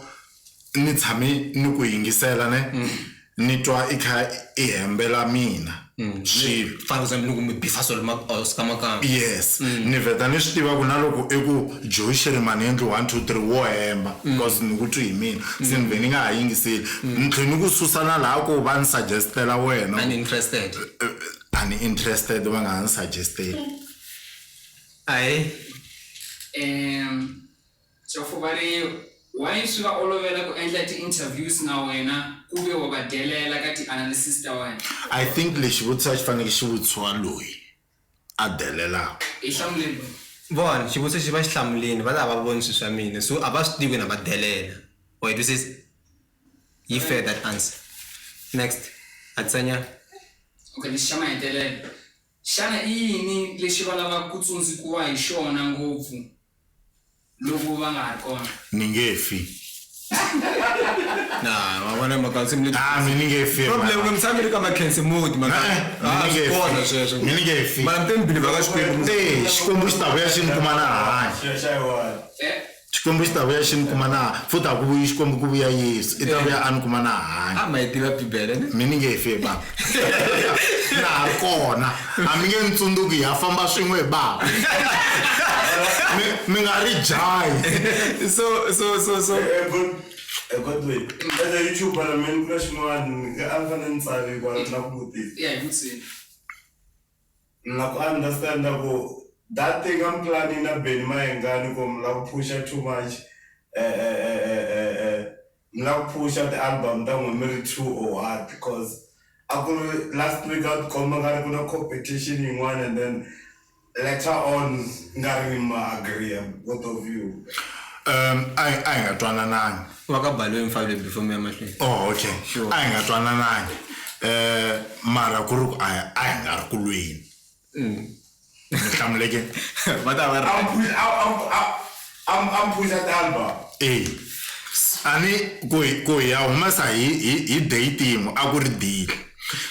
ni tshame ni ku yingisela ne ni twa I kha I hembela mina swilo for example loko mi bifa solo Makamu. Yes ni veta ni swi tiva ku na loko I ku Joyce Rimanendlo 1 2 3 wo hemba because ni ku twi hi mina se ni ve ni nga ha yingiseli ni tlhe ni ku susana laha ku va ni suggestela wena Uninterested va nga ni suggested ai so for vari why swi va olovela ku endla ti interviews na wena ku ve wa badelela ka ti analysis ta wena? I think lexi vutisa xi fanele xi vutisiwa loyi a delela I hlamuleni vona xivutiso xi va xi hlamuleni va lava voni swilo swa mina so a va swi tivi na va delela or this is you fair that answer. Next atsanya. Okay, lexi xa mahetelelo xana I yini lexi va lava ku tsundzikuwa hi xona ngopfu loko va nga ha ri kona? ni nge fi wa vona Makamu ni nge fi problem ngomsameli ka Makhense mode ni nge fi mara mtem believe ka Xikwembu Xikwembu xi ta vuya xi ni kuma na hanyi xikwembu xi ta vuya xi ni kuma na futhi a ku vuyi xikwembu ku vuya Yesu i ta vuya a ni kuma na hanya ma yi tiva bibele ne mi ni nge fe baba na ha ri kona a mi nge ni tsundzuki hi ya famba swin'we hi baba mi nga ri jahi so But wait, as a YouTuber, I mean, crash one, I'm gonna say, well, not good. Yeah, you see. Like, understand that thing I'm planning a bit, my and Ghana, like, push it too much. Now push out the album, that was very true or hard because I could last week out come I got a competition in one and then later on, Garima agree, both of you. I ain't twana nani. wakabhalwe emfabule before me amahlweni. Oh okay. Sure. I ain't twana nani. Mara kuru I ain't got kulweni. Ngihlambuleke. I'm pushing the album. Eh. Ani go ya humasa hi dating akuri deal.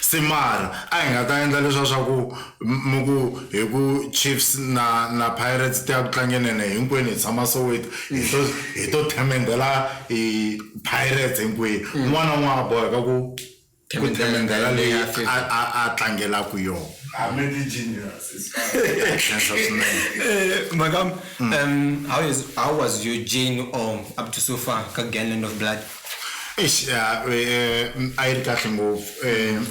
Simara a hi nga ta endla leswa swa ku muku hi ku Chiefs na Pirates ti ya ku tlangenene hinkwenu hi tshama Soweto hi to themendela hi Pirates hinkwenu n'wana n'wana boheka ku themendela leyi a tlangela ku yona. I'm a genius. Makam, how was your journey up to so far ka Land of Blood? Ish a yi ri kahle ngopfu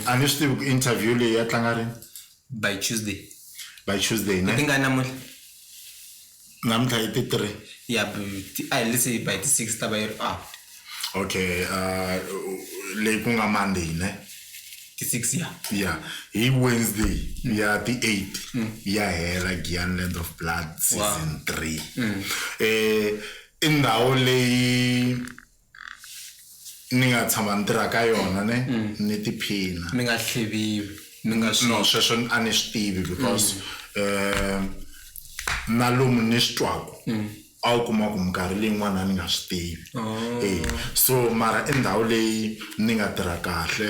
a ni swi tivi ku interview leyi ya tlanga rini By Tuesday ne I think namuntlha namuntlha hi ti 3 yeah let's say by the 6th ta va yi ri out. okay leyi ku nga Monday ne The 6th yeah hi Wednesday ya the 8th ya hela Giyani Land of Blood season 3 i ndhawu leyi ni nga tshama ni tirha ka yona ne ni tiphina mi nga hleviwi mi nga no sweswo a ni swi tivi because na lomu ni swi twaku a wu kuma ku minkarhi leyin'wana ni nga swi tivi so mara i ndhawu leyi ni nga tirha kahle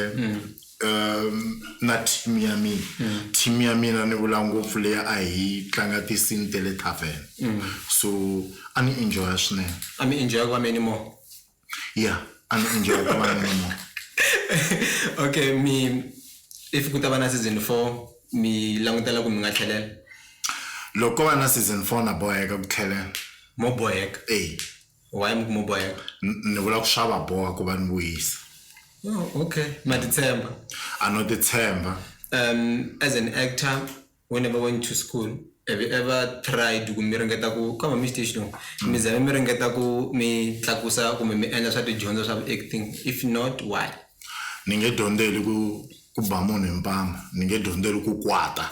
na team ya mina ni vula ngopfu leyi a hi tlanga ti-scene te le tavern so a ni enjoya swinene a mi enjoy ku va mi anymore yeah a ni enjoya ku va ni anymore okay if ku ta va na season 4 mi langutela ku mi nga tlhelela loko va na season 4 na boheka ku tlhelela mo boheka why mo boheka ni vula ku swa va boha ku va ni vuyisa okay ma titshemba a no titshemba as an actor whenever went to school have you ever tried ku mi ringeta ku kama mi station mi zabe mi ringeta ku mi tlakusa kumbe mi endla swa tidyondzo swa acting if not why ni nge dyondzeli ku ba munhu hi mpama ni nge dyondzeli ku kwata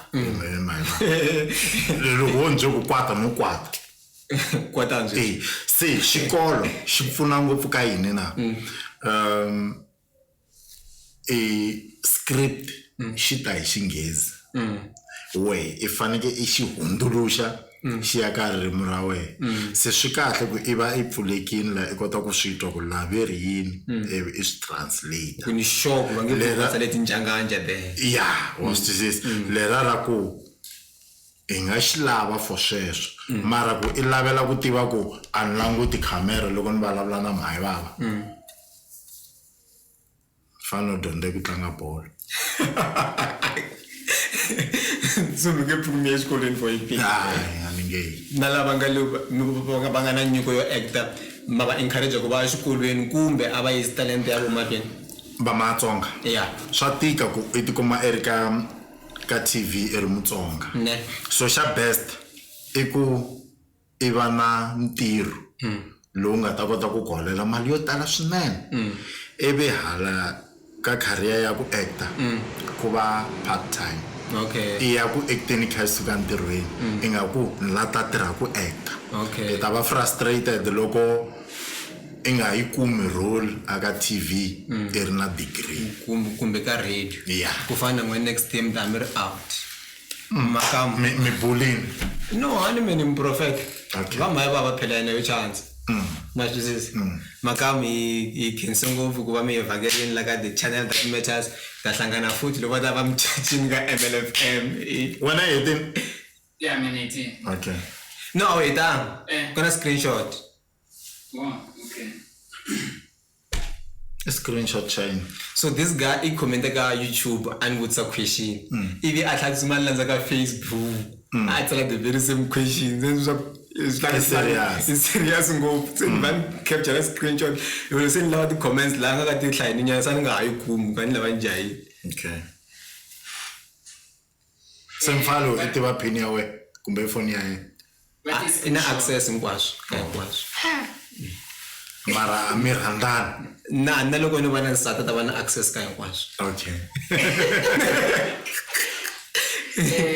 loko wo nje ku kwata no kwata kwata nje se xikolo xi pfuna ngopfu ka yini na script xi ta hi Xinghezi we i faneke i xi hundzuluxa xi ya ka ririmi ra wena se swi kahle ku i va i pfulekini la i kota ku swi twa ku laveri yini ivi i swi translate ku ni shoko va nge vutisa leti njanganja there yeah was this lera ra ku i nga xi lava for sweswo mara ku i lavela ku tiva ku a ni languti camera loko ni vulavula na mhayi bava fano dyondze ku tlanga bolo so mi nge pfuni exikolweni for IP a ni nge na lava nga va nga na nyiko yo actor ma va encourage ku va exikolweni kumbe a va yisi talent ya vona mahlweni va Matsonga yeah swa tika ku i tikuma i ri ka TV i ri Mutsonga ne so xa best i ku i va na ntirho lowu nga ta kota ku golela mali yo tala swinene ivi hala ka career ya ku actor ku va part time okay i ya ku acting kha suka ntirhweni i nga ku la ta tirha ku actor okay i ta va frustrated loko i nga yi kumi role aka TV i ri na degree kumbe ka radio yeah ku fana n'we next time ta mi ri out Makamu mi bullying no ani mini prophet Okay. va mhayi va phela yena yo chance masizisi Makamu i khense ngopfu ku va mi vhakerini la ka the channel that matters ta hlangana futhi loko ta va mi touching ka MLFM wena yetin Yeah, I'm 18. okay no wait kuna screenshot Wow, okay. A screenshot chain. So this guy he commented on YouTube and with a question. If he attacks man lands like Facebook, I tell the very same question. Then it's like serious. It's serious and go. Man capture a screenshot. You will send out the comments. Langa got decline. Niya san nga ayukum kan lawan jai. Okay. Semfalo itiba pin yawe kumbe phone yae. Ina access ngwaso. Mara Amir Handan. Na loko ni bana start ta bana access kaya ngwaso. Okay.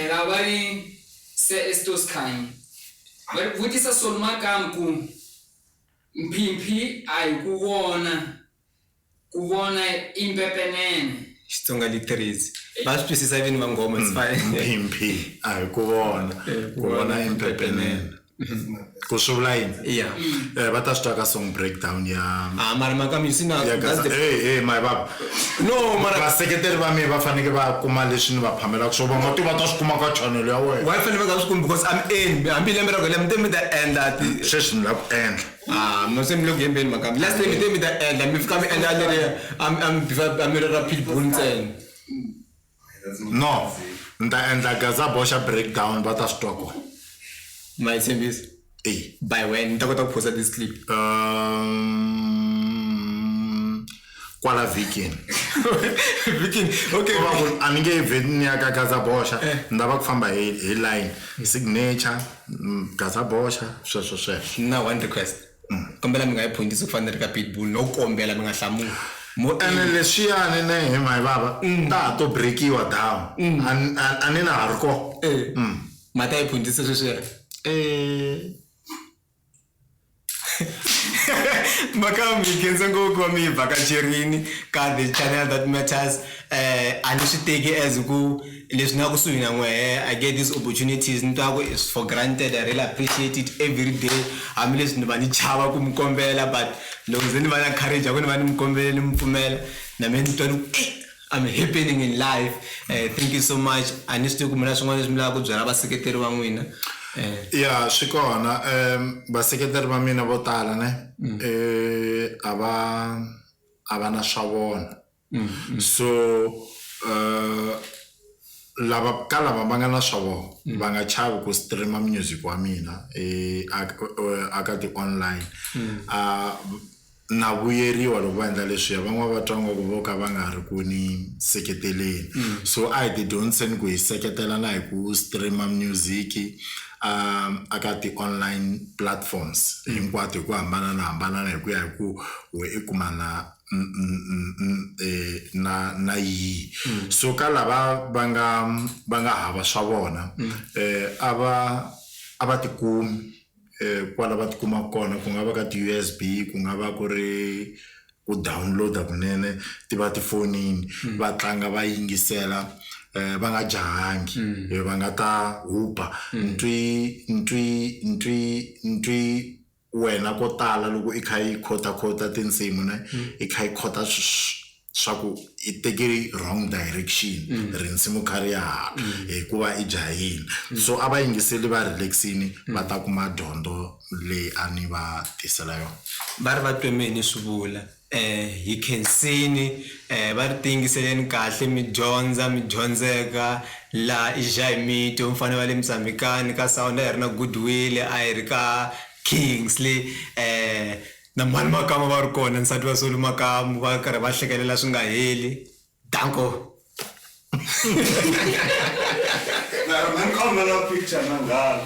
Rabari se estos kain. But what is a solma kamku? Mpimpi ay kuwona impepenene. Xitsonga literacy. Ba swi twisisa even mangoma it's fine. Mpimpi ay kuwona impepenene. Kusubla yini? Yeah. Bata staka song breakdown ya. Mara Makamu sina Gaza. Hey my bab. No mara Ba secretary ba me ba faneke ba kuma leswi ni va phamela ku so va ngoti va ta swi kuma ka channel ya wena. why fanele ka swi because I'm in lembe ra go lembe the end that Sweswi ni la ku endla. no se mlo gembe Makamu last time me the end mi fika mi end ale I'm rapid bunten No. Nda endla Gaza Boxa breakdown ba ta stock. my service Hey. by when nta kota ku post this clip Kwala weekend. Viking okay Aninge event ni ya ka Gaza Boxa ndaba ku famba hi line signature Gaza Boxa sweswo. now one request kombela mi nga yiphundisa ku fanele ka pitbull no kombela mi nga hlamuli mo And leswiyani ne hi my baba ta to breakiwa down anina hariko mata yiphundisa sweswo Makamu Makhense ngoko mi vakacherini ka the channel that matters and you should take it as ku leswi na ku suhi na n'we I get these opportunities ntwako is for granted I really appreciate it every day ami leswi ni va ni chava ku mi kombela but loko ze ni va na courage ku ni va ni mi kombela ni mi pfumela na me ni twa ni I'm happening in life thank you so much a ni swi tivi ku mina swin'wana leswi mi lavaka ku byela vaseketeri va n'wina ya swi kona vaseketeri va mina vo tala ne ava na swa vona so lava va nga na swa vona va nga chavi ku streama music wa mina aka ti online na vuyeriwa loko va endla leswiya van'wana va twa ngopfu vo ka va nga ri ku ni seketeleni so a hi ti dyondziseni ku hi seketela na hi ku streama music aka ti online platforms hinkwato hi ku hambanana hi ku ya hi ku we i kuma na yi so ka lava va nga hava swa vona ava ti kumi kwala va ti kuma kona ku nga va ka ti USB ku nga va ku ri ku downloada kunene ti va ti fonini va tlanga va yingisela va nga jahangi va nga ta hupa ntwi wena ko tala loko i kha yi khota tinsimu ne i kha yi khota swa ku i teke wrong direction rinsimu kariya hikuva i jahile so a va yingiseli va relaxini va ta kuma dyondzo leyi a ni va tisela yona va ri va twemeni swi vula hi khensini va ri tingiseleni kahle mi dyondzeka la Giyani mfana wa le Mzambikani ka sound a hi ri na goodwill a hi ri ka Kingsley na mani Makamu va ri kona nsati wa Solu Makamu va karhi va hlekelela swi nga heli danko Na kombela picture na ngalo